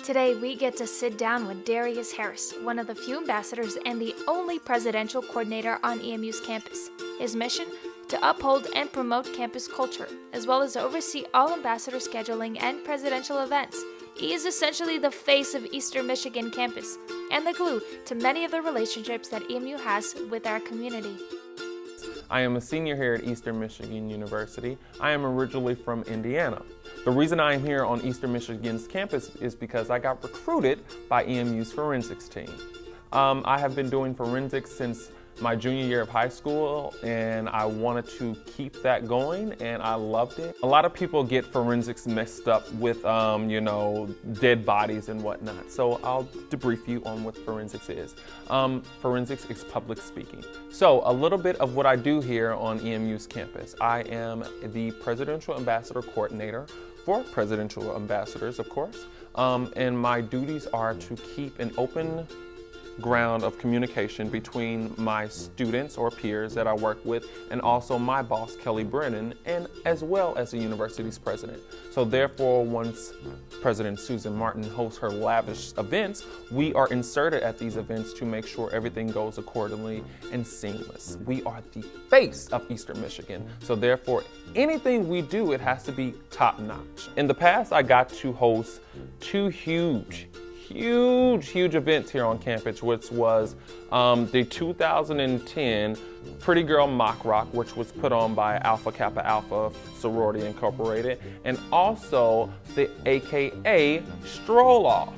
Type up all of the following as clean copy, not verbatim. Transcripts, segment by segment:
Today, we get to sit down with Darius Harris, one of the few ambassadors and the only presidential coordinator on EMU's campus. His mission? To uphold and promote campus culture, as well as oversee all ambassador scheduling and presidential events. He is essentially the face of Eastern Michigan campus and the glue to many of the relationships that EMU has with our community. I am a senior here at Eastern Michigan University. I am originally from Indiana. The reason I am here on Eastern Michigan's campus is because I got recruited by EMU's forensics team. I have been doing forensics since my junior year of high school, and I wanted to keep that going, and I loved it. A lot of people get forensics mixed up with, dead bodies and whatnot. So I'll debrief you on what forensics is. Forensics is public speaking. So a little bit of what I do here on EMU's campus. I am the Presidential Ambassador Coordinator for presidential ambassadors, of course. And my duties are to keep an open ground of communication between my students or peers that I work with and also my boss, Kelly Brennan, and as well as the university's president. So therefore, once President Susan Martin hosts her lavish events, we are inserted at these events to make sure everything goes accordingly and seamless. We are the face of Eastern Michigan. So therefore, anything we do, it has to be top notch. In the past, I got to host two huge events here on campus, which was the 2010 Pretty Girl Mock Rock, which was put on by Alpha Kappa Alpha Sorority Incorporated, and also the AKA Stroll Off.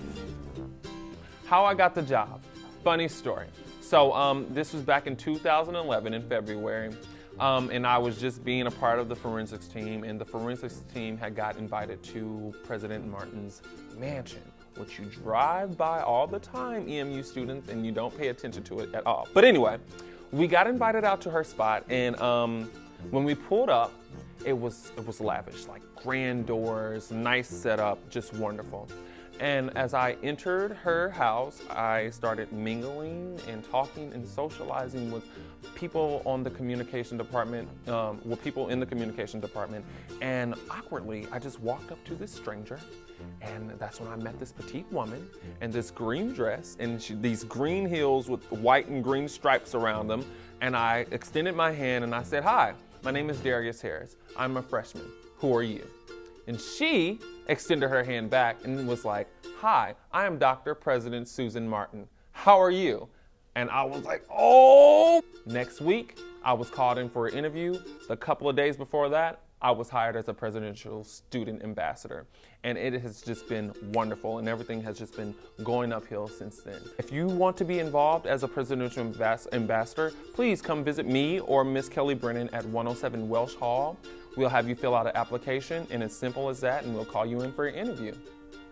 How I got the job. Funny story. So this was back in 2011 in February. And I was just being a part of the forensics team, and the forensics team had got invited to President Martin's mansion, which you drive by all the time, EMU students, and you don't pay attention to it at all. But anyway, we got invited out to her spot, and when we pulled up, it was lavish, like grand doors, nice setup, just wonderful. And as I entered her house, I started mingling and talking and socializing with people on the communication department, people in the communication department. And awkwardly, I just walked up to this stranger, and that's when I met this petite woman in this green dress and these green heels with white and green stripes around them. And I extended my hand and I said, "Hi, my name is Darius Harris. I'm a freshman. Who are you?" And she extended her hand back and was like, "Hi, I am Dr. President Susan Martin. How are you?" And I was like, oh! Next week, I was called in for an interview. A couple of days before that, I was hired as a presidential student ambassador. And it has just been wonderful, and everything has just been going uphill since then. If you want to be involved as a presidential ambassador, please come visit me or Miss Kelly Brennan at 107 Welsh Hall. We'll have you fill out an application, and it's simple as that, and we'll call you in for an interview.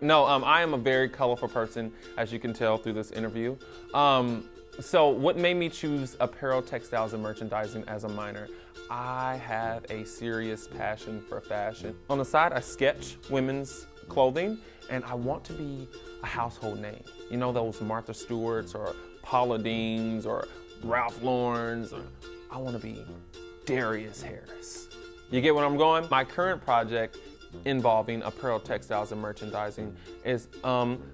No, I am a very colorful person, as you can tell through this interview. So what made me choose apparel, textiles, and merchandising as a minor? I have a serious passion for fashion. On the side, I sketch women's clothing, and I want to be a household name. You know, those Martha Stewarts or Paula Deans or Ralph Lauren's. I want to be Darius Harris. You get where I'm going? My current project involving apparel, textiles, and merchandising is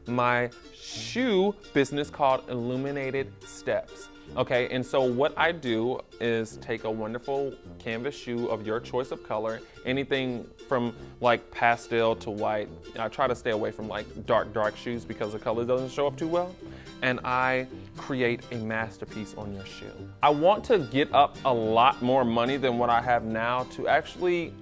my shoe business called Illuminated Steps. Okay, and so what I do is take a wonderful canvas shoe of your choice of color, anything from like pastel to white. I try to stay away from like dark shoes because the color doesn't show up too well. And I create a masterpiece on your shoe. I want to get up a lot more money than what I have now to actually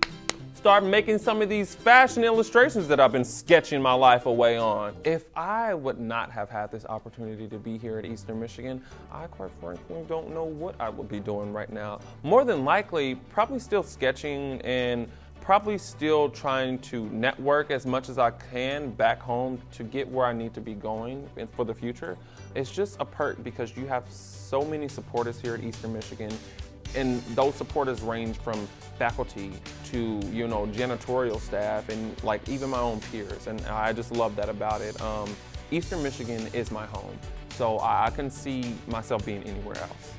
start making some of these fashion illustrations that I've been sketching my life away on. If I would not have had this opportunity to be here at Eastern Michigan, I quite frankly don't know what I would be doing right now. More than likely, probably still sketching and probably still trying to network as much as I can back home to get where I need to be going for the future. It's just a perk because you have so many supporters here at Eastern Michigan. And those supporters range from faculty to, janitorial staff and like even my own peers. And I just love that about it. Eastern Michigan is my home. So I can see myself being anywhere else.